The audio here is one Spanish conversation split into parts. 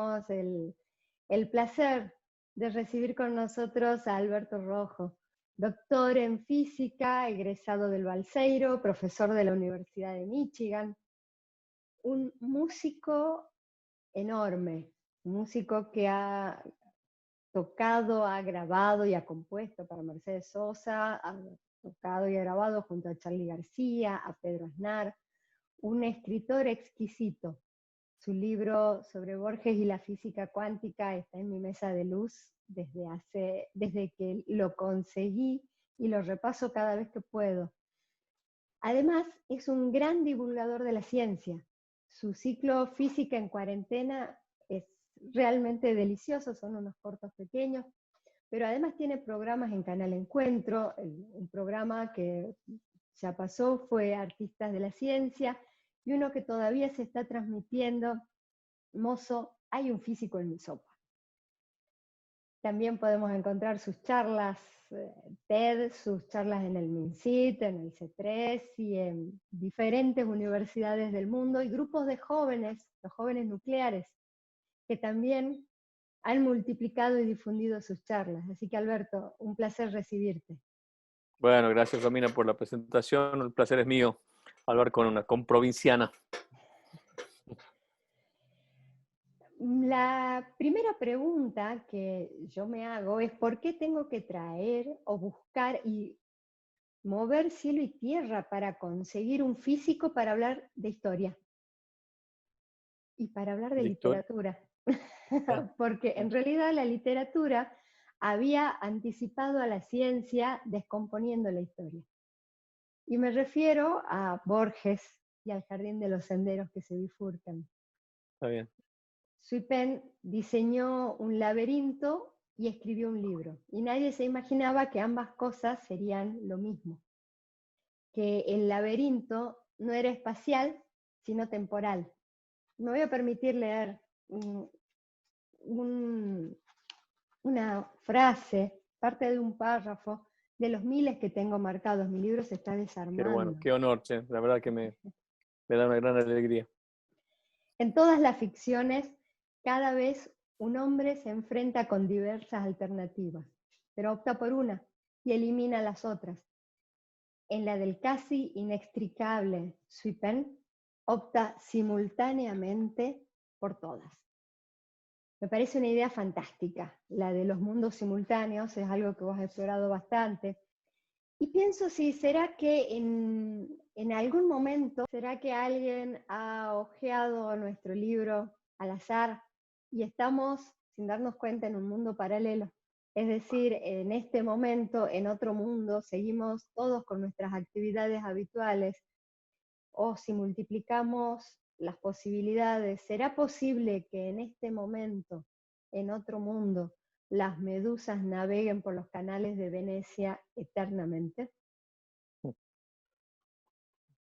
tenemos el placer de recibir con nosotros a Alberto Rojo, doctor en física, egresado del Balseiro, profesor de la Universidad de Michigan, un músico enorme, un músico que ha tocado, ha grabado y ha compuesto para Mercedes Sosa, ha tocado y ha grabado junto a Charly García, a Pedro Aznar, un escritor exquisito. Su libro sobre Borges y la física cuántica está en mi mesa de luz desde que lo conseguí y lo repaso cada vez que puedo. Además, es un gran divulgador de la ciencia. Su ciclo Física en Cuarentena es realmente delicioso, son unos cortos pequeños, pero además tiene programas en Canal Encuentro, un programa que ya pasó fue Artistas de la Ciencia, y uno que todavía se está transmitiendo, Mozo, hay un físico en mi sopa. También podemos encontrar sus charlas TED, sus charlas en el MINCIT, en el C3 y en diferentes universidades del mundo, y grupos de jóvenes, los jóvenes nucleares, que también han multiplicado y difundido sus charlas. Así que, Alberto, un placer recibirte. Bueno, gracias, Romina, por la presentación. El placer es mío hablar con provinciana. La primera pregunta que yo me hago es ¿por qué tengo que traer o buscar y mover cielo y tierra para conseguir un físico para hablar de historia? Y para hablar de literatura. Porque en realidad la literatura había anticipado a la ciencia descomponiendo la historia. Y me refiero a Borges y al Jardín de los Senderos que se bifurcan. Está bien. Suipen diseñó un laberinto y escribió un libro. Y nadie se imaginaba que ambas cosas serían lo mismo. Que el laberinto no era espacial, sino temporal. Me voy a permitir leer una frase, parte de un párrafo, de los miles que tengo marcados. Mi libro se está desarmando. Qué bueno, qué honor, che. La verdad que me da una gran alegría. En todas las ficciones, cada vez un hombre se enfrenta con diversas alternativas, pero opta por una y elimina las otras. En la del casi inextricable Suipen, opta simultáneamente por todas. Me parece una idea fantástica, la de los mundos simultáneos, es algo que vos has explorado bastante. Y pienso si será que en algún momento, será que alguien ha hojeado nuestro libro al azar y estamos, sin darnos cuenta, en un mundo paralelo. Es decir, en este momento, en otro mundo, seguimos todos con nuestras actividades habituales, o si multiplicamos las posibilidades, ¿será posible que en este momento, en otro mundo, las medusas naveguen por los canales de Venecia eternamente?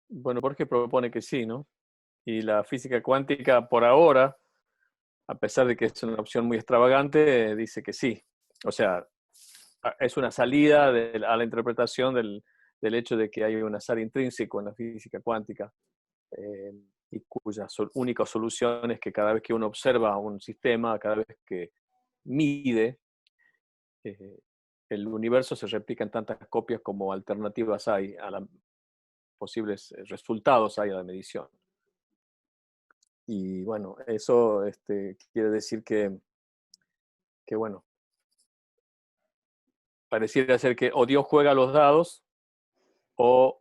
Bueno, Borges propone que sí, ¿no? Y la física cuántica, por ahora, a pesar de que es una opción muy extravagante, dice que sí. O sea, es una salida a la interpretación del hecho de que hay un azar intrínseco en la física cuántica, y cuya única solución es que cada vez que uno observa un sistema, cada vez que mide, el universo se replica en tantas copias como alternativas hay a los posibles resultados hay a la medición. Y bueno, eso quiere decir que, bueno, pareciera ser que o Dios juega los dados o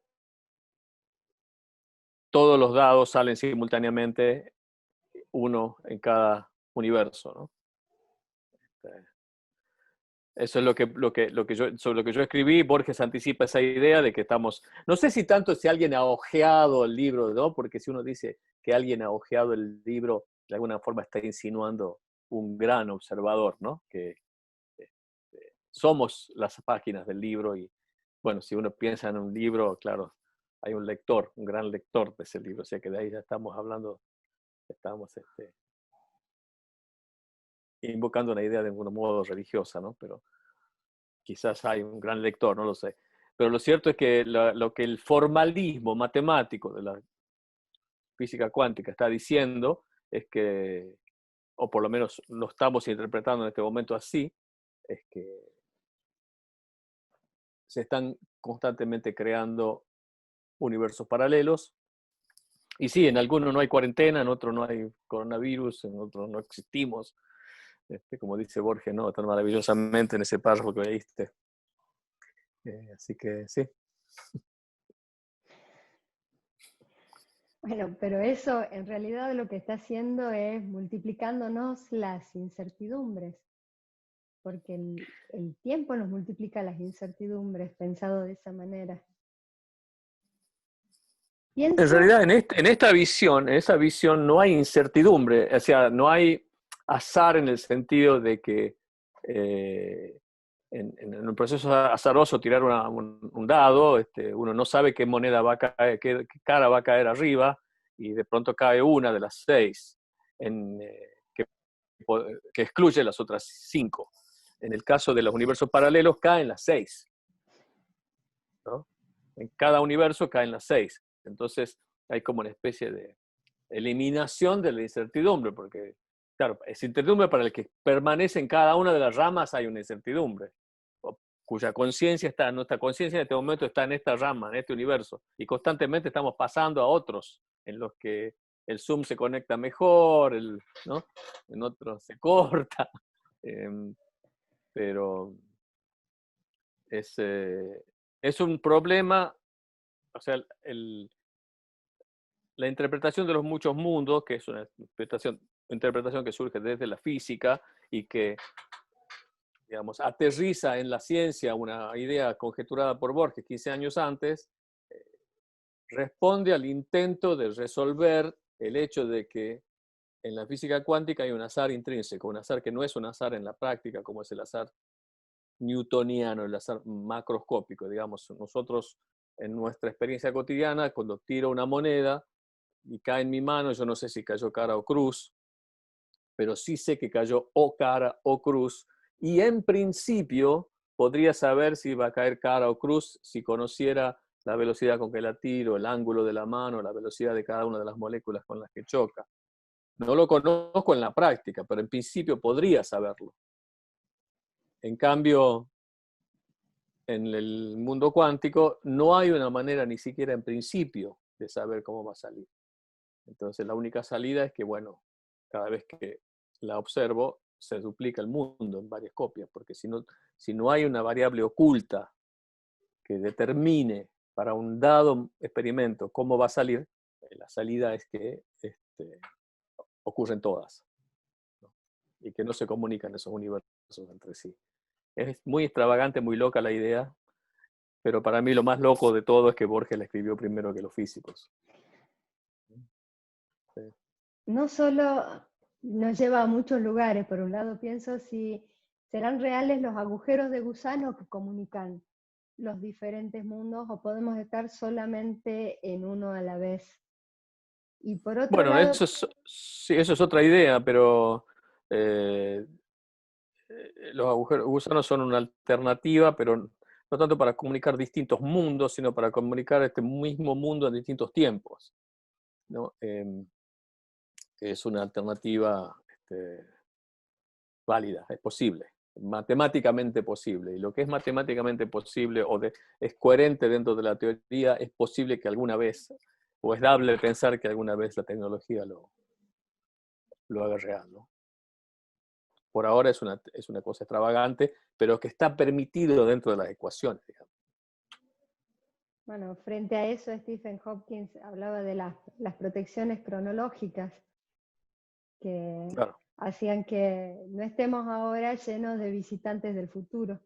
todos los dados salen simultáneamente, uno en cada universo, ¿no? Eso es sobre lo que yo escribí. Borges anticipa esa idea de que estamos, no sé si tanto si alguien ha hojeado el libro, ¿no? Porque si uno dice que alguien ha hojeado el libro, de alguna forma está insinuando un gran observador, ¿no? Que somos las páginas del libro y, bueno, si uno piensa en un libro, claro, hay un lector, un gran lector de ese libro, o sea que de ahí ya estamos hablando, estamos invocando una idea de algún modo religiosa, ¿no? Pero quizás hay un gran lector, no lo sé. Pero lo cierto es que lo que el formalismo matemático de la física cuántica está diciendo es que o por lo menos lo estamos interpretando en este momento así, es que se están constantemente creando universos paralelos. Y sí, en algunos no hay cuarentena, en otros no hay coronavirus, en otros no existimos. Como dice Borges, ¿no? Tan maravillosamente en ese párrafo que leíste. Así que sí. Bueno, pero eso en realidad lo que está haciendo es multiplicándonos las incertidumbres, porque el tiempo nos multiplica las incertidumbres, pensado de esa manera. En Pienso, realidad, en esa visión no hay incertidumbre, o sea, no hay azar en el sentido de que en un proceso azaroso tirar un dado, uno no sabe qué moneda va a caer, qué cara va a caer arriba, y de pronto cae una de las 6 que, que excluye las otras 5. En el caso de los universos paralelos caen las 6, ¿no? En cada universo caen las 6. Entonces hay como una especie de eliminación de la incertidumbre, porque, claro, es incertidumbre para el que permanece en cada una de las ramas, hay una incertidumbre, cuya conciencia está, nuestra conciencia en este momento está en esta rama, en este universo, y constantemente estamos pasando a otros, en los que el Zoom se conecta mejor, ¿no? En otros se corta, pero es un problema, o sea, la interpretación de los muchos mundos, que es una interpretación que surge desde la física y que, digamos, aterriza en la ciencia una idea conjeturada por Borges 15 años antes, responde al intento de resolver el hecho de que en la física cuántica hay un azar intrínseco, un azar que no es un azar en la práctica, como es el azar newtoniano, el azar macroscópico. Digamos, nosotros en nuestra experiencia cotidiana, cuando tiro una moneda y cae en mi mano, yo no sé si cayó cara o cruz, pero sí sé que cayó o cara o cruz, y en principio podría saber si va a caer cara o cruz si conociera la velocidad con que la tiro, el ángulo de la mano, la velocidad de cada una de las moléculas con las que choca. No lo conozco en la práctica, pero en principio podría saberlo. En cambio, en el mundo cuántico no hay una manera ni siquiera en principio de saber cómo va a salir. Entonces la única salida es que, bueno, cada vez que la observo se duplica el mundo en varias copias, porque si no hay una variable oculta que determine para un dado experimento cómo va a salir, la salida es que ocurren todas, ¿no? Y que no se comunican esos universos entre sí. Es muy extravagante, muy loca la idea, pero para mí lo más loco de todo es que Borges la escribió primero que los físicos. Sí. no solo nos lleva a muchos lugares, por un lado pienso si serán reales los agujeros de gusano que comunican los diferentes mundos o podemos estar solamente en uno a la vez. Y por otro Bueno, lado, sí, eso es otra idea, pero eh, los agujeros gusanos son una alternativa, pero no tanto para comunicar distintos mundos, sino para comunicar este mismo mundo en distintos tiempos, ¿no? Es una alternativa válida, es posible, matemáticamente posible. Y lo que es matemáticamente posible es coherente dentro de la teoría, es posible que alguna vez, o es dable pensar que alguna vez la tecnología lo haga real, ¿no? Por ahora es una cosa extravagante, pero que está permitido dentro de las ecuaciones, digamos. bueno, frente a eso Stephen Hopkins hablaba de las protecciones cronológicas que Claro. hacían que no estemos ahora llenos de visitantes del futuro.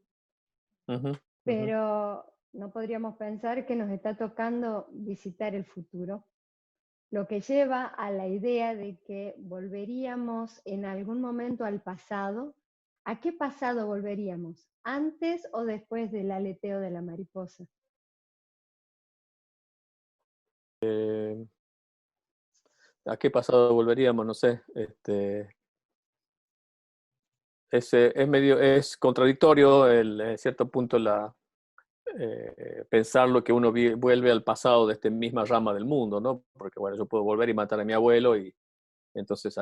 Pero no podríamos pensar que nos está tocando visitar el futuro, lo que lleva a la idea de que volveríamos en algún momento al pasado. ¿A qué pasado volveríamos? ¿Antes o después del aleteo de la mariposa? ¿A qué pasado volveríamos? No sé. Es contradictorio en cierto punto pensarlo que uno vuelve al pasado de esta misma rama del mundo, ¿no? Porque bueno, yo puedo volver y matar a mi abuelo y entonces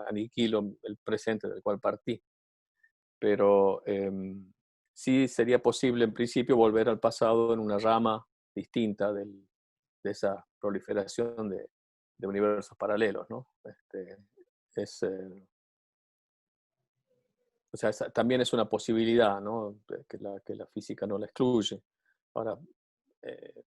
aniquilo el presente del cual partí. Pero sí sería posible en principio volver al pasado en una rama distinta de esa proliferación de universos paralelos, ¿no? O sea, también es una posibilidad, ¿no? Que la física no la excluye. Ahora,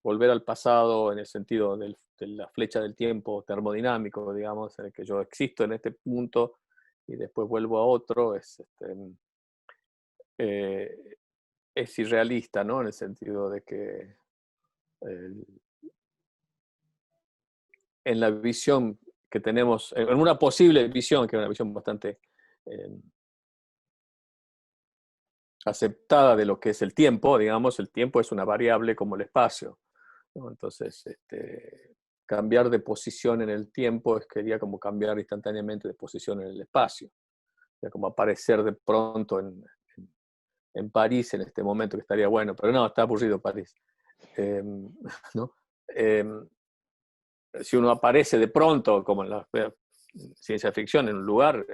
volver al pasado en el sentido de la flecha del tiempo termodinámico, digamos, en el que yo existo en este punto y después vuelvo a otro, es irrealista, ¿no? En el sentido de que en la visión que tenemos, en una posible visión, que es una visión bastante aceptada de lo que es el tiempo, digamos, el tiempo es una variable como el espacio, ¿no? Entonces, cambiar de posición en el tiempo sería como cambiar instantáneamente de posición en el espacio. O sea, como aparecer de pronto en París en este momento, que estaría bueno, pero no, está aburrido París. ¿No? Si uno aparece de pronto, como en la ciencia ficción, en un lugar,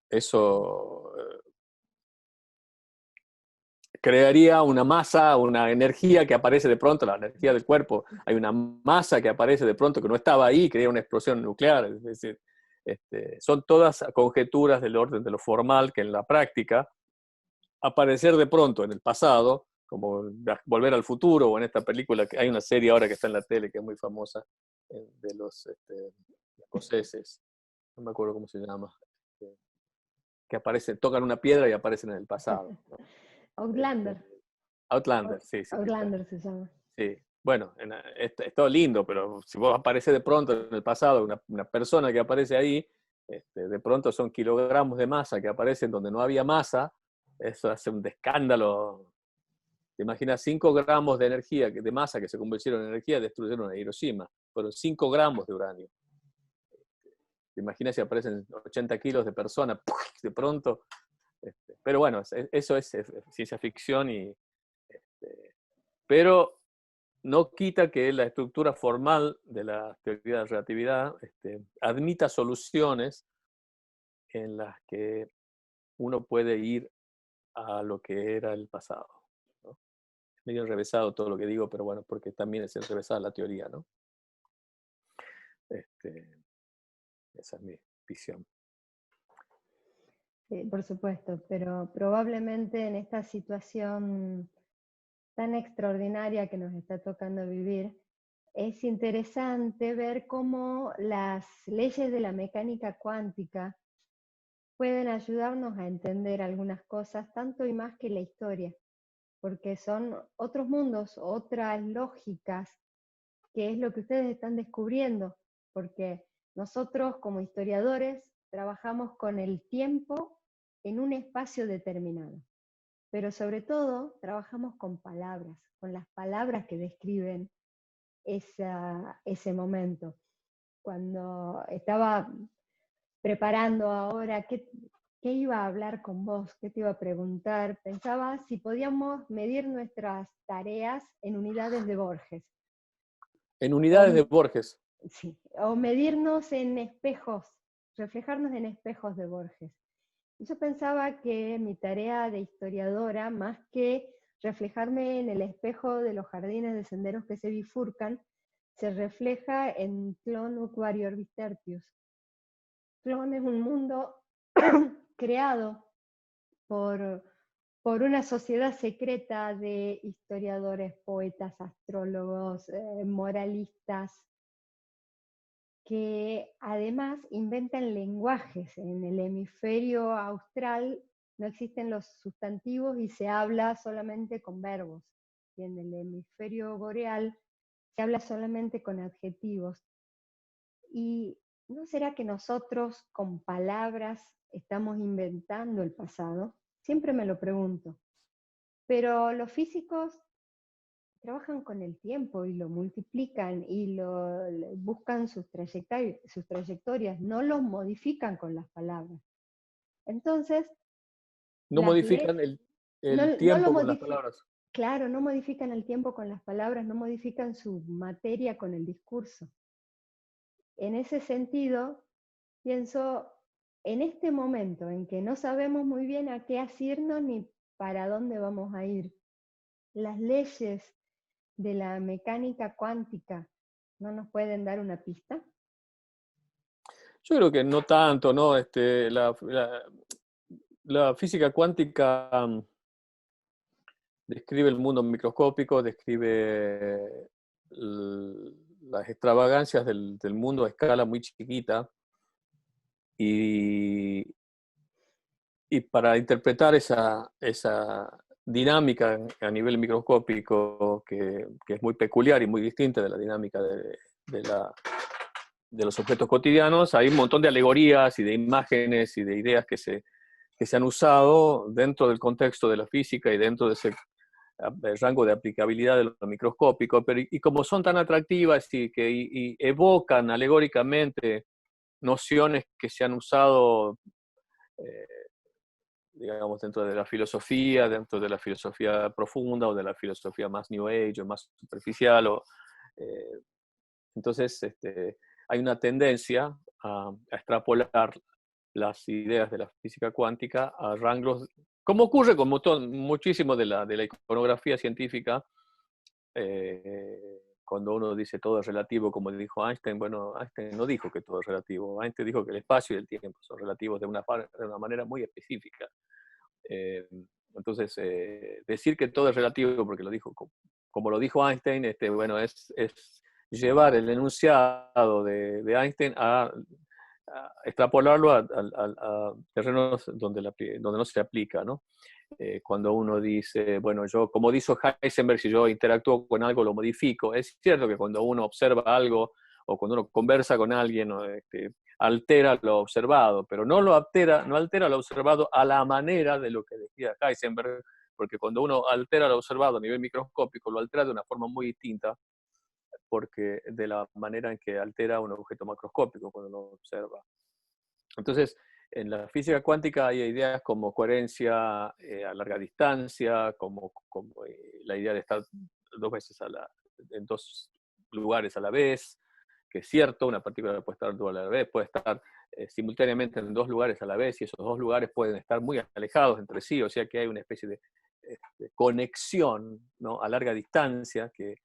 eso crearía una masa, una energía que aparece de pronto, la energía del cuerpo. Hay una masa que aparece de pronto que no estaba ahí, crea una explosión nuclear. Es decir, son todas conjeturas del orden de lo formal que en la práctica, aparecer de pronto en el pasado, como Volver al Futuro, o en esta película, que hay una serie ahora que está en la tele que es muy famosa, de los escoceses, no me acuerdo cómo se llama, que aparecen, tocan una piedra y aparecen en el pasado, ¿no? Outlander. Outlander, sí, sí, Outlander se llama. sí. Bueno, es todo lindo, pero si vos apareces de pronto en el pasado, una persona que aparece ahí, de pronto son kilogramos de masa que aparecen donde no había masa, eso hace un escándalo. Te imaginas 5 gramos de energía, de masa que se convirtieron en energía, destruyeron a Hiroshima. Fueron 5 gramos de uranio. Te imaginas si aparecen 80 kilos de persona, de pronto. Pero bueno, eso es ciencia ficción, pero no quita que la estructura formal de la teoría de la relatividad admita soluciones en las que uno puede ir a lo que era el pasado, ¿no? Es medio enrevesado todo lo que digo, pero bueno, porque también es enrevesada la teoría, ¿no? Esa es mi visión. Sí, por supuesto, pero probablemente en esta situación tan extraordinaria que nos está tocando vivir, es interesante ver cómo las leyes de la mecánica cuántica pueden ayudarnos a entender algunas cosas, tanto y más que la historia, porque son otros mundos, otras lógicas, que es lo que ustedes están descubriendo, porque nosotros como historiadores trabajamos con el tiempo en un espacio determinado, pero sobre todo trabajamos con palabras, con las palabras que describen ese momento. Cuando estaba preparando ahora qué iba a hablar con vos, qué te iba a preguntar, pensaba si podíamos medir nuestras tareas en unidades de Borges. En unidades de Borges. Sí, o medirnos en espejos, reflejarnos en espejos de Borges. Y yo pensaba que mi tarea de historiadora, más que reflejarme en el espejo de los jardines de senderos que se bifurcan, se refleja en Clon Uquari Orbis Tertius. Clon es un mundo creado por una sociedad secreta de historiadores, poetas, astrólogos, moralistas, que además inventan lenguajes. En el hemisferio austral no existen los sustantivos y se habla solamente con verbos. Y en el hemisferio boreal se habla solamente con adjetivos. ¿Y no será que nosotros con palabras estamos inventando el pasado? Siempre me lo pregunto. Pero los físicos trabajan con el tiempo y lo multiplican y buscan sus trayectorias, no los modifican con las palabras. Entonces, No modifican el no lo tiempo con las palabras. claro, no modifican el tiempo con las palabras, no modifican su materia con el discurso. en ese sentido, pienso en este momento en que no sabemos muy bien a qué asirnos ni para dónde vamos a ir. Las leyes de la mecánica cuántica no nos pueden dar una pista. Yo creo que no tanto, ¿no? La física cuántica describe el mundo microscópico, describe las extravagancias del mundo a escala muy chiquita, y, y para interpretar esa dinámica a nivel microscópico que es muy peculiar y muy distinta de la dinámica de los objetos cotidianos, hay un montón de alegorías y de imágenes y de ideas que se han usado dentro del contexto de la física y dentro de ese rango de aplicabilidad de lo microscópico, pero y como son tan atractivas y evocan alegóricamente nociones que se han usado, eh, digamos, dentro de la filosofía profunda o de la filosofía más New Age o más superficial, eh, entonces hay una tendencia a extrapolar las ideas de la física cuántica a rangos, como ocurre con muchísimo de la iconografía científica, cuando uno dice todo es relativo, como dijo Einstein. Bueno, Einstein no dijo que todo es relativo. Einstein dijo que el espacio y el tiempo son relativos de una manera muy específica. Eh, entonces, decir que todo es relativo, porque lo dijo como lo dijo Einstein, bueno, es llevar el enunciado de Einstein a extrapolarlo a terrenos donde no se aplica, ¿no? Cuando uno dice, bueno, yo, como dijo Heisenberg, si yo interactúo con algo, lo modifico. Es cierto que cuando uno observa algo o cuando uno conversa con alguien, altera lo observado, pero no altera lo observado a la manera de lo que decía Heisenberg, porque cuando uno altera lo observado a nivel microscópico, lo altera de una forma muy distinta, porque de la manera en que altera un objeto macroscópico cuando lo observa. Entonces, en la física cuántica hay ideas como coherencia a larga distancia, como la idea de estar en dos lugares a la vez, que es cierto, una partícula puede estar en a la vez, puede estar simultáneamente en dos lugares a la vez, y esos dos lugares pueden estar muy alejados entre sí, o sea que hay una especie de conexión, ¿no?, a larga distancia que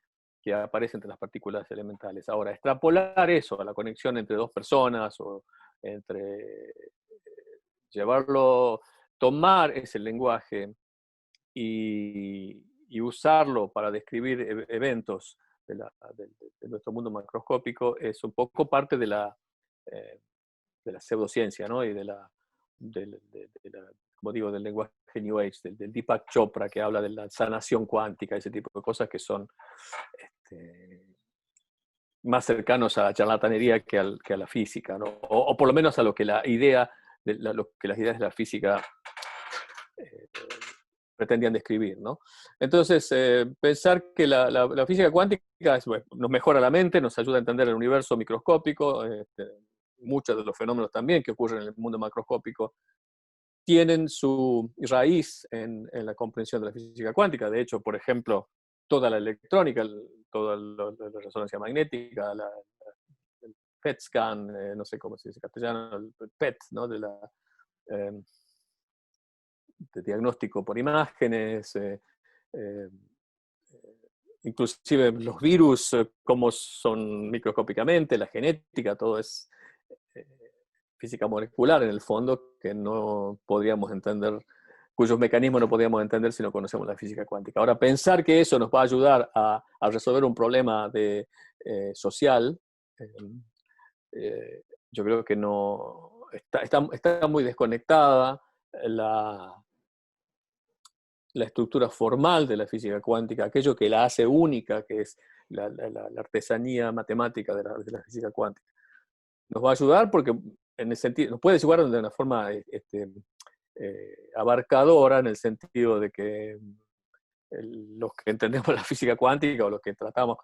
aparece entre las partículas elementales. Ahora, extrapolar eso a la conexión entre dos personas o entre llevarlo, tomar ese lenguaje y usarlo para describir eventos de nuestro mundo macroscópico es un poco parte eh, de la pseudociencia, ¿no? Y como digo, del lenguaje New Age, del Deepak Chopra, que habla de la sanación cuántica, ese tipo de cosas que son más cercanos a la charlatanería que a la física, ¿no? O por lo menos a lo que lo que las ideas de la física eh, pretendían describir, ¿no? Entonces, pensar que la física cuántica bueno, nos mejora la mente, nos ayuda a entender el universo microscópico, muchos de los fenómenos también que ocurren en el mundo macroscópico tienen su raíz en la comprensión de la física cuántica. De hecho, por ejemplo, toda la electrónica, toda la resonancia magnética, el PET scan, no sé cómo se dice en castellano, el PET, ¿no?, eh, de diagnóstico por imágenes, eh, inclusive los virus, cómo son microscópicamente, la genética, todo es eh, física molecular en el fondo, que no podríamos entender, cuyos mecanismos no podríamos entender si no conocemos la física cuántica. Ahora, pensar que eso nos va a ayudar a resolver un problema social, yo creo que no está muy desconectada la estructura formal de la física cuántica, aquello que la hace única, que es la artesanía matemática de la física cuántica. Nos va a ayudar porque en el sentido, nos puede ayudar de una forma abarcadora, en el sentido de que los que entendemos la física cuántica o los que trabajamos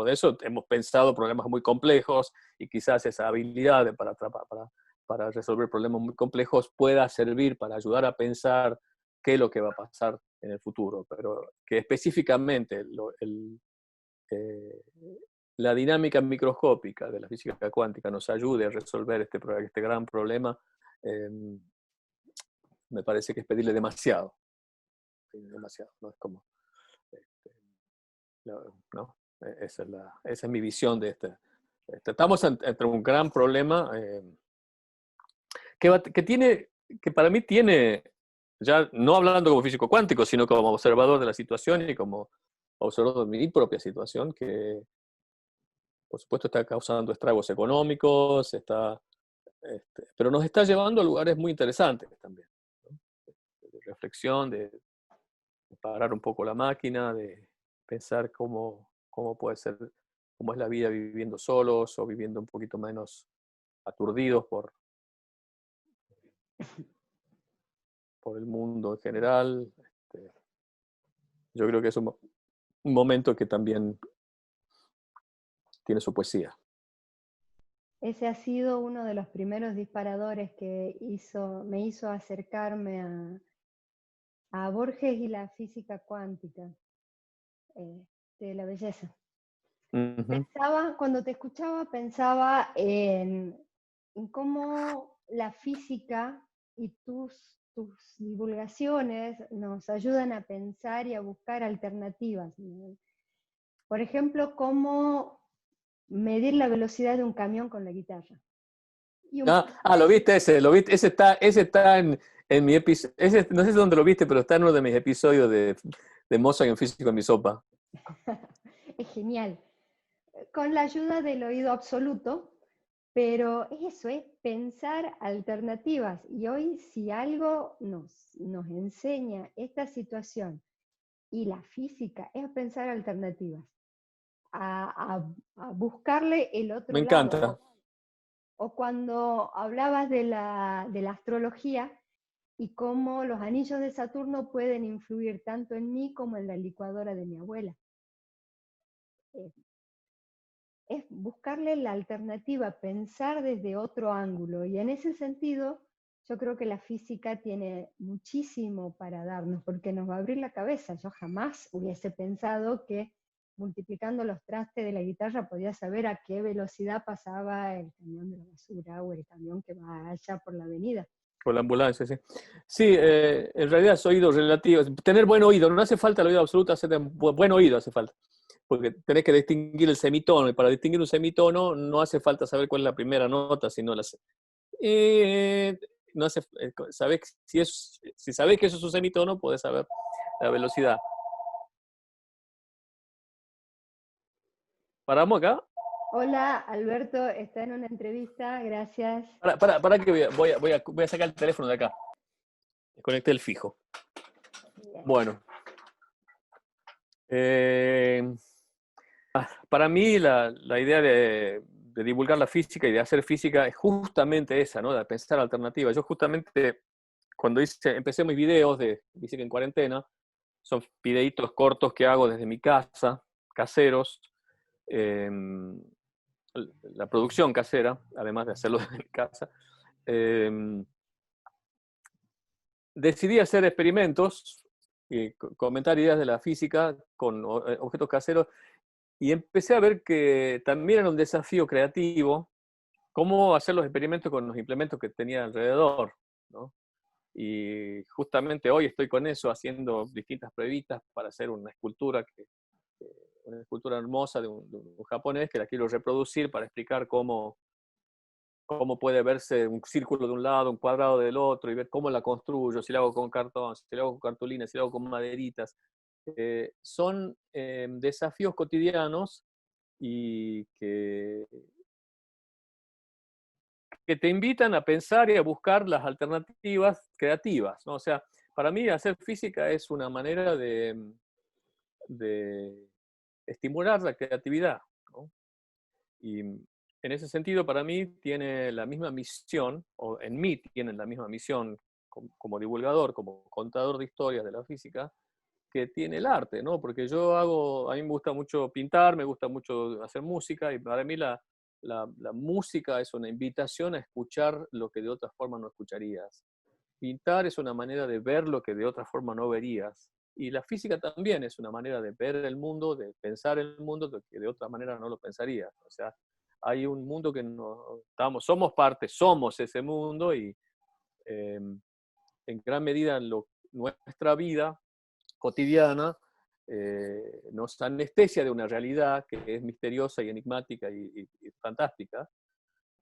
de eso, hemos pensado problemas muy complejos, y quizás esa habilidad para resolver problemas muy complejos pueda servir para ayudar a pensar qué es lo que va a pasar en el futuro, pero que específicamente eh, la dinámica microscópica de la física cuántica nos ayude a resolver este gran problema, me parece que es pedirle demasiado. Demasiado, ¿no? Es como, este, ¿no? Esa es mi visión de este. Estamos entre un gran problema que para mí tiene, ya no hablando como físico cuántico, sino como observador de la situación y como observador de mi propia situación, que por supuesto está causando estragos económicos, pero nos está llevando a lugares muy interesantes también, ¿no? De reflexión, de parar un poco la máquina, de pensar cómo puede ser, cómo es la vida viviendo solos o viviendo un poquito menos aturdidos por el mundo en general. Yo creo que es un momento que también tiene su poesía. Ese ha sido uno de los primeros disparadores que me hizo acercarme a Borges y la física cuántica de la belleza. Uh-huh. Cuando te escuchaba, pensaba en cómo la física y tus divulgaciones nos ayudan a pensar y a buscar alternativas. Por ejemplo, cómo medir la velocidad de un camión con la guitarra. Lo viste ese está en mi episodio, no sé dónde lo viste, pero está en uno de mis episodios de Mozart en físico en mi sopa. Es genial. Con la ayuda del oído absoluto, pero eso es pensar alternativas. Y hoy si algo nos enseña esta situación y la física es pensar alternativas, a buscarle el otro Me encanta. lado. O cuando hablabas de la astrología y cómo los anillos de Saturno pueden influir tanto en mí como en la licuadora de mi abuela. Es buscarle la alternativa, pensar desde otro ángulo. Y en ese sentido, yo creo que la física tiene muchísimo para darnos, porque nos va a abrir la cabeza. Yo jamás hubiese pensado que multiplicando los trastes de la guitarra podía saber a qué velocidad pasaba el camión de la basura o el camión que va allá por la avenida. Por la ambulancia, sí. Sí, en realidad es oído relativo. Tener buen oído, no hace falta el oído absoluto, buen oído hace falta. Porque tenés que distinguir el semitono, y para distinguir un semitono no hace falta saber cuál es la primera nota, sino no hace, si sabés que eso es un semitono, podés saber la velocidad. ¿Paramos acá? Hola, Alberto, está en una entrevista, gracias. Para que voy a sacar el teléfono de acá. Desconecté el fijo. Bien. Bueno. Para mí la idea de divulgar la física y de hacer física es justamente esa, ¿no? De pensar alternativas. Yo justamente cuando empecé mis videos de física en cuarentena, son videitos cortos que hago desde mi casa, caseros, la producción casera, además de hacerlo desde mi casa. Decidí hacer experimentos y comentar ideas de la física con objetos caseros. Y empecé a ver que también era un desafío creativo cómo hacer los experimentos con los implementos que tenía alrededor, ¿no? Y justamente hoy estoy con eso, haciendo distintas pruebitas para hacer una escultura hermosa de un japonés que la quiero reproducir para explicar cómo puede verse un círculo de un lado, un cuadrado del otro, y ver cómo la construyo, si la hago con cartón, si la hago con cartulina, si la hago con maderitas. Son desafíos cotidianos y que te invitan a pensar y a buscar las alternativas creativas, ¿no? O sea, para mí hacer física es una manera de estimular la creatividad, ¿no? Y en ese sentido, para mí tiene la misma misión, o en mí tienen la misma misión como divulgador, como contador de historias de la física, que tiene el arte, ¿no? Porque a mí me gusta mucho pintar, me gusta mucho hacer música, y para mí la música es una invitación a escuchar lo que de otra forma no escucharías. Pintar es una manera de ver lo que de otra forma no verías. Y la física también es una manera de ver el mundo, de pensar el mundo, que de otra manera no lo pensaría. O sea, hay un mundo que no estamos, somos parte, somos ese mundo y en gran medida nuestra vida cotidiana nos anestesia de una realidad que es misteriosa y enigmática y fantástica.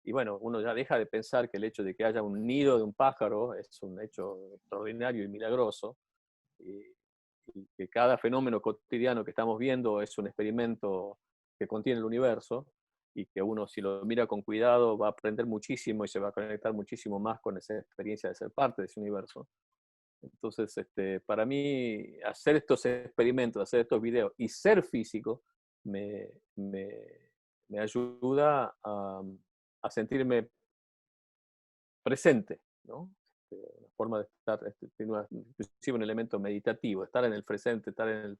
Y bueno, uno ya deja de pensar que el hecho de que haya un nido de un pájaro es un hecho extraordinario y milagroso, y, y que cada fenómeno cotidiano que estamos viendo es un experimento que contiene el universo, y que uno, si lo mira con cuidado, va a aprender muchísimo y se va a conectar muchísimo más con esa experiencia de ser parte de ese universo. Entonces, para mí, hacer estos experimentos, hacer estos videos y ser físico me, me, me ayuda a sentirme presente, ¿no? Una forma de estar, tiene inclusive un elemento meditativo, estar en el presente, estar en el,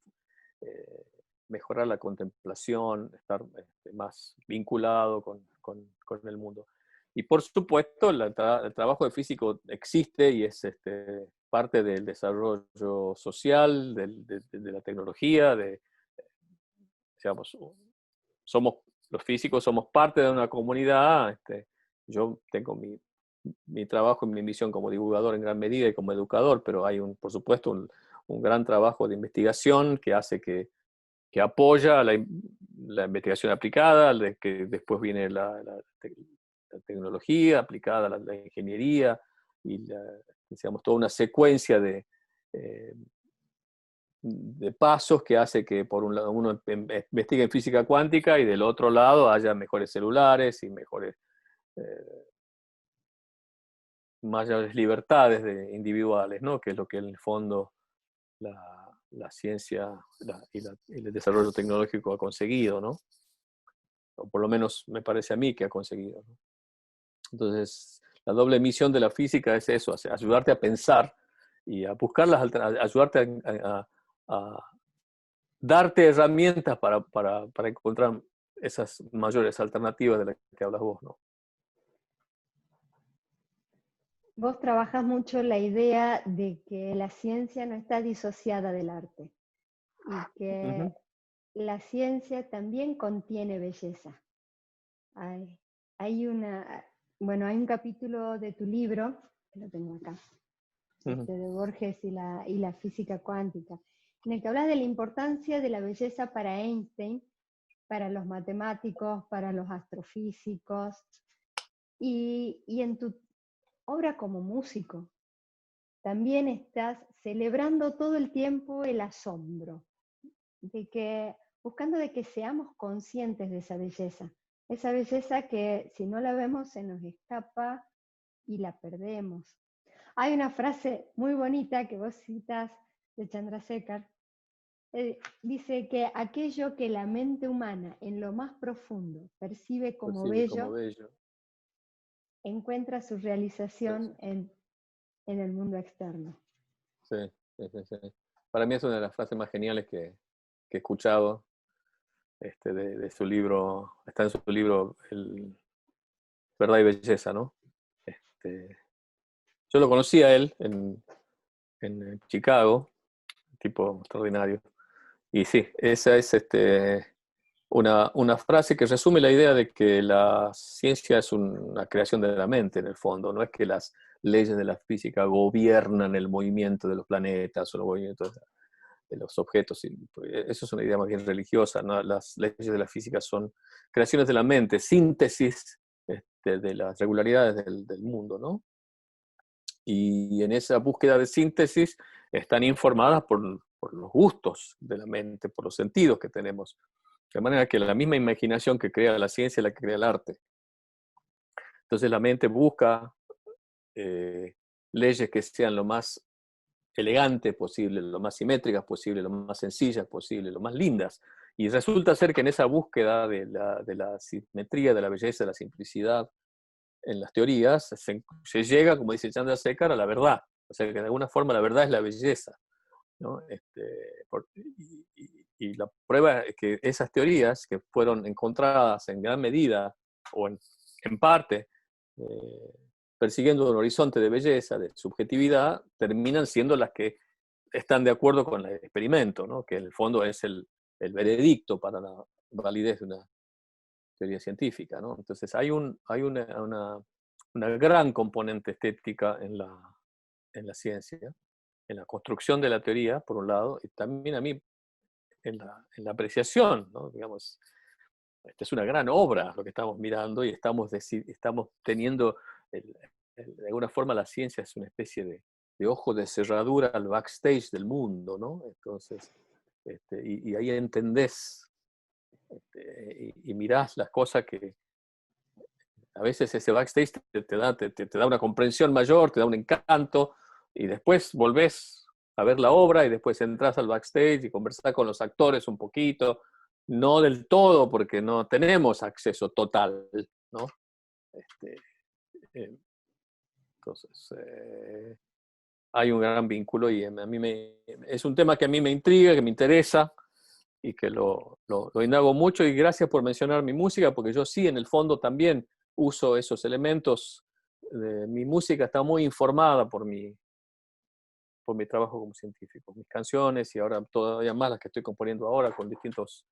mejorar la contemplación, estar más vinculado con el mundo. Y por supuesto, el trabajo de físico existe y es parte del desarrollo social, de la tecnología, digamos, somos, los físicos somos parte de una comunidad. Yo tengo mi trabajo y mi misión como divulgador en gran medida y como educador, pero hay, por supuesto, un gran trabajo de investigación que hace que apoya la investigación aplicada, que después viene la tecnología aplicada, la ingeniería, y digamos, toda una secuencia de pasos que hace que por un lado uno investigue en física cuántica y del otro lado haya mejores celulares y mejores, mayores libertades individuales, ¿no? Que es lo que en el fondo la ciencia y el desarrollo tecnológico ha conseguido, ¿no? O por lo menos me parece a mí que ha conseguido, ¿no? Entonces, la doble misión de la física es eso, ayudarte a pensar y a buscar ayudarte a darte herramientas para encontrar esas mayores alternativas de las que hablas vos, ¿no? Vos trabajás mucho la idea de que la ciencia no está disociada del arte y que la ciencia también contiene belleza. Hay un capítulo de tu libro, que lo tengo acá, de Borges y la física cuántica, en el que hablas de la importancia de la belleza para Einstein, para los matemáticos, para los astrofísicos, y en tu obra como músico también estás celebrando todo el tiempo el asombro, buscando de que seamos conscientes de esa belleza que si no la vemos se nos escapa y la perdemos. Hay una frase muy bonita que vos citas de Chandrasekhar, dice que aquello que la mente humana en lo más profundo percibe como bello, encuentra su realización en el mundo externo. Sí, sí, sí, sí. Para mí es una de las frases más geniales que he escuchado de su libro, está en su libro Verdad y Belleza, ¿no? Yo lo conocí a él en Chicago, tipo extraordinario. Y sí, esa es una frase que resume la idea de que la ciencia es una creación de la mente, en el fondo. No es que las leyes de la física gobiernan el movimiento de los planetas o los movimientos de los objetos. Eso es una idea más bien religiosa, ¿no? Las leyes de la física son creaciones de la mente, síntesis de las regularidades del mundo, ¿no? Y en esa búsqueda de síntesis están informadas por los gustos de la mente, por los sentidos que tenemos. De manera que la misma imaginación que crea la ciencia es la que crea el arte. Entonces la mente busca leyes que sean lo más elegantes posible, lo más simétricas posible, lo más sencillas posible, lo más lindas. Y resulta ser que en esa búsqueda de la simetría, de la belleza, de la simplicidad, en las teorías, se llega, como dice Chandrasekhar, a la verdad. O sea que de alguna forma la verdad es la belleza, ¿no? Y la prueba es que esas teorías que fueron encontradas en gran medida o en parte persiguiendo un horizonte de belleza, de subjetividad, terminan siendo las que están de acuerdo con el experimento, ¿no? Que en el fondo es el veredicto para la validez de una teoría científica, ¿no? Entonces hay una gran componente estética en la ciencia, en la construcción de la teoría, por un lado, y también a mí en la apreciación, ¿no? Digamos, esta es una gran obra lo que estamos mirando y estamos teniendo, de alguna forma la ciencia es una especie de ojo de cerradura al backstage del mundo, ¿no? Entonces, y ahí entendés y mirás las cosas que a veces ese backstage te da una comprensión mayor, te da un encanto, y después volvés a ver la obra y después entras al backstage y conversás con los actores un poquito, no del todo porque no tenemos acceso total, ¿no? Este, eh, entonces, hay un gran vínculo y es un tema que a mí me intriga, que me interesa y que lo indago mucho, y gracias por mencionar mi música, porque yo sí, en el fondo también uso esos elementos. Mi música está muy informada por mi trabajo como científico. Mis canciones y ahora todavía más las que estoy componiendo ahora con distintos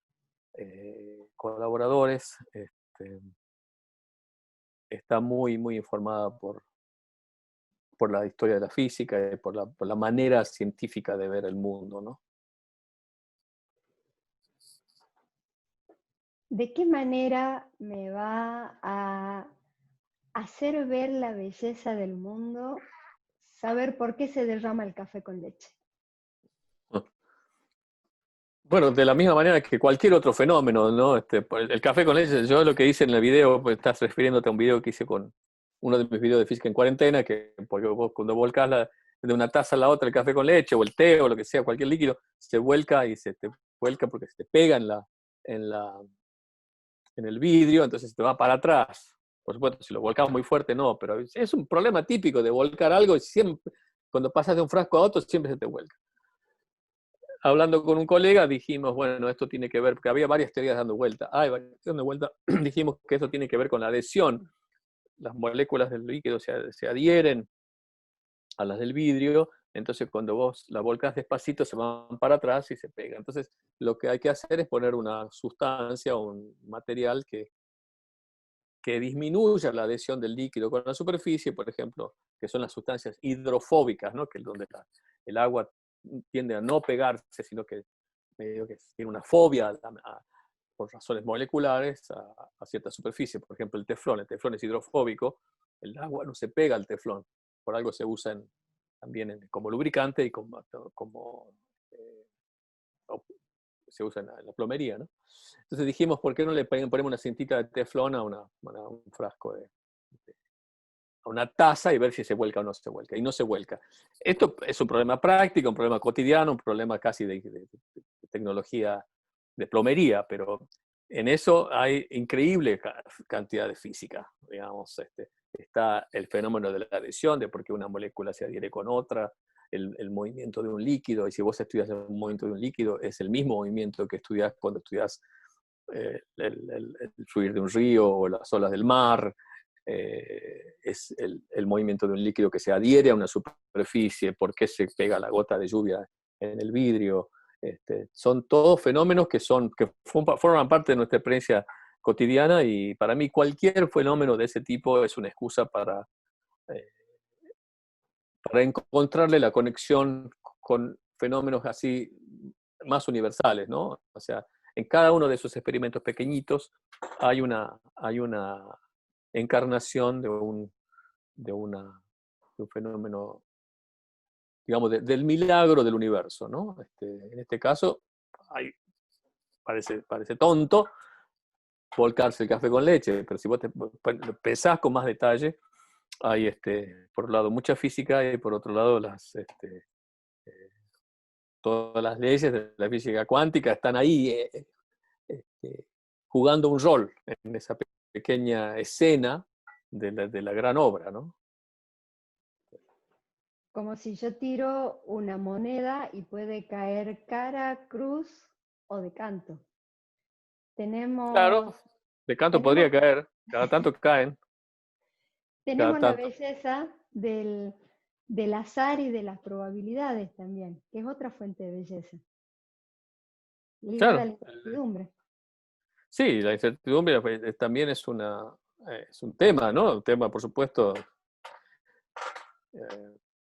colaboradores, está muy, muy informada por la historia de la física y por la manera científica de ver el mundo, ¿no? ¿De qué manera me va a hacer ver la belleza del mundo saber por qué se derrama el café con leche? Bueno, de la misma manera que cualquier otro fenómeno, ¿no? El café con leche, yo lo que hice en el video, pues estás refiriéndote a un video que hice con uno de mis videos de física en cuarentena, que porque vos cuando volcás de una taza a la otra el café con leche o el té o lo que sea, cualquier líquido, se vuelca y se te vuelca porque se te pega en la, en el vidrio, entonces te va para atrás. Por supuesto, si lo volcás muy fuerte, no, pero es un problema típico de volcar algo, y siempre, cuando pasas de un frasco a otro, siempre se te vuelca. Hablando con un colega, dijimos, bueno, esto tiene que ver, porque había varias teorías dando vuelta. Dando vuelta, dijimos que eso tiene que ver con la adhesión. Las moléculas del líquido se adhieren a las del vidrio, entonces cuando vos la volcás despacito se van para atrás y se pegan. Entonces, lo que hay que hacer es poner una sustancia o un material que disminuya la adhesión del líquido con la superficie, por ejemplo, que son las sustancias hidrofóbicas, ¿no? Que es donde el agua tiende a no pegarse, sino que medio que tiene una fobia por razones moleculares a cierta superficie. Por ejemplo, el teflón es hidrofóbico, el agua no se pega al teflón, por algo se usa también como lubricante y como se usa en la plomería, ¿no? Entonces dijimos, ¿por qué no le ponemos una cintita de teflón a un frasco a una taza y ver si se vuelca o no se vuelca? Y no se vuelca. Esto es un problema práctico, un problema cotidiano, un problema casi de tecnología de plomería, pero en eso hay increíble cantidad de física, digamos. Está el fenómeno de la adhesión, de por qué una molécula se adhiere con otra, el movimiento de un líquido, y si vos estudias el movimiento de un líquido, es el mismo movimiento que estudias cuando estudias el fluir de un río o las olas del mar. Es el movimiento de un líquido que se adhiere a una superficie, por qué se pega la gota de lluvia en el vidrio. Son todos fenómenos que forman parte de nuestra experiencia cotidiana, y para mí cualquier fenómeno de ese tipo es una excusa eh, para encontrarle la conexión con fenómenos así más universales, ¿no? O sea, en cada uno de esos experimentos pequeñitos hay una encarnación de un fenómeno, digamos, del milagro del universo, ¿no? En este caso, parece tonto volcarse el café con leche, pero si vos lo pensás con más detalle, hay, por un lado, mucha física, y por otro lado, todas las leyes de la física cuántica están ahí jugando un rol en esa pequeña escena de la gran obra, ¿no? Como si yo tiro una moneda y puede caer cara, cruz o de canto. Claro, Tenemos, de canto tenemos, podría caer, cada tanto caen, cada tenemos la tanto. belleza del azar y de las probabilidades también, que es otra fuente de belleza, ligada a Claro, la incertidumbre. sí, la incertidumbre también es es un tema, ¿no? Un tema, por supuesto, eh,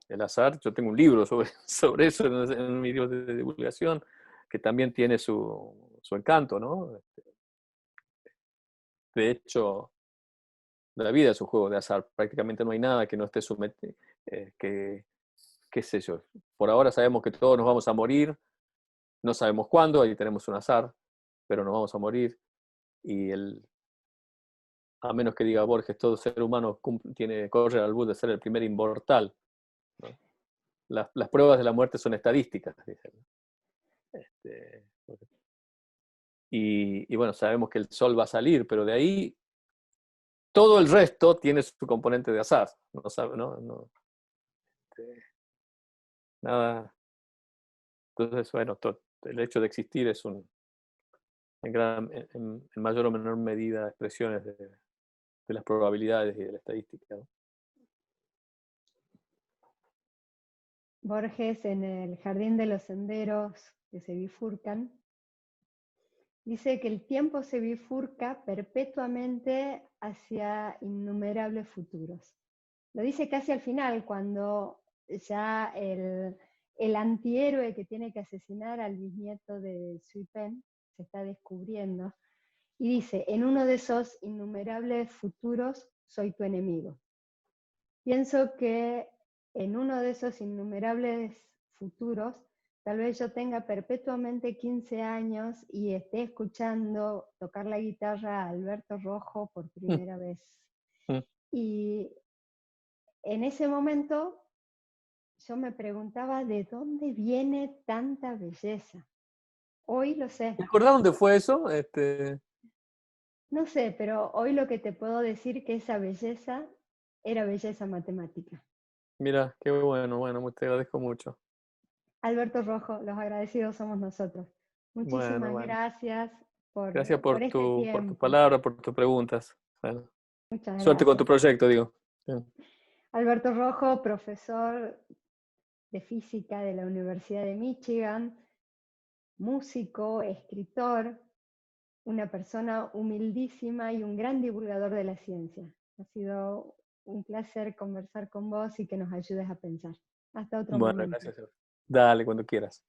el azar. Yo tengo un libro sobre, sobre eso en mi libro de divulgación, que también tiene su encanto, ¿no? De hecho, la vida es un juego de azar. Prácticamente no hay nada que no esté sometido, qué sé yo. Por ahora sabemos que todos nos vamos a morir, no sabemos cuándo, ahí tenemos un azar, pero nos vamos a morir. Y a menos que diga Borges, todo ser humano corre al bus de ser el primer inmortal, ¿no? Las pruebas de la muerte son estadísticas, dicen. Este, y bueno, sabemos que el sol va a salir, pero de ahí todo el resto tiene su componente de azar. No sabe, este, nada. Entonces, bueno, el hecho de existir es en mayor o menor medida expresiones de las probabilidades y de la estadística, ¿no? Borges, en el Jardín de los Senderos que se bifurcan, dice que el tiempo se bifurca perpetuamente hacia innumerables futuros. Lo dice casi al final, cuando ya el antihéroe que tiene que asesinar al bisnieto de Sui Pen se está descubriendo. Y dice, en uno de esos innumerables futuros soy tu enemigo. Pienso que en uno de esos innumerables futuros, tal vez yo tenga perpetuamente 15 años y esté escuchando tocar la guitarra a Alberto Rojo por primera vez. Y en ese momento yo me preguntaba de dónde viene tanta belleza. Hoy lo sé. ¿Te acordás dónde fue eso? No sé, pero hoy lo que te puedo decir que esa belleza era belleza matemática. Mira, qué bueno, te agradezco mucho. Alberto Rojo, los agradecidos somos nosotros. Muchísimas Bueno. gracias Gracias por este por tu tiempo. palabra, por tus preguntas. Bueno, Muchas suerte con tu gracias. proyecto, digo. Sí. Alberto Rojo, profesor de física de la Universidad de Michigan, músico, escritor, una persona humildísima y un gran divulgador de la ciencia. Ha sido un placer conversar con vos y que nos ayudes a pensar. Hasta otro Bueno, momento. gracias. Dale, cuando quieras.